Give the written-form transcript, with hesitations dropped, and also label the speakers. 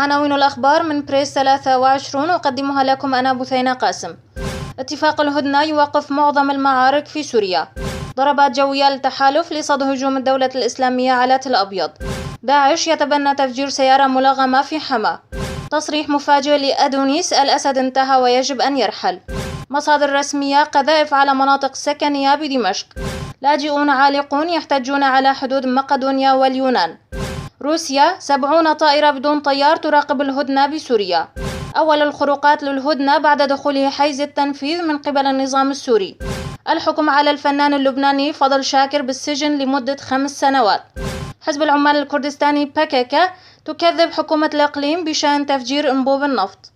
Speaker 1: عناوين الأخبار من بريس 23 أقدمها لكم أنا بثينة قاسم. اتفاق الهدنة يوقف معظم المعارك في سوريا. ضربات جوية للتحالف لصد هجوم الدولة الإسلامية على تل أبيض. داعش يتبنى تفجير سيارة ملغمة في حما. تصريح مفاجئ لأدونيس: الأسد انتهى ويجب أن يرحل. مصادر رسمية: قذائف على مناطق سكنية بدمشق. لاجئون عالقون يحتجون على حدود مقدونيا واليونان. روسيا: 70 طائرة بدون طيار تراقب الهدنة بسوريا. أول الخروقات للهدنة بعد دخوله حيز التنفيذ من قبل النظام السوري. الحكم على الفنان اللبناني فضل شاكر بالسجن لمدة 5 سنوات. حزب العمال الكردستاني PKK تكذب حكومة الإقليم بشأن تفجير أنبوب النفط.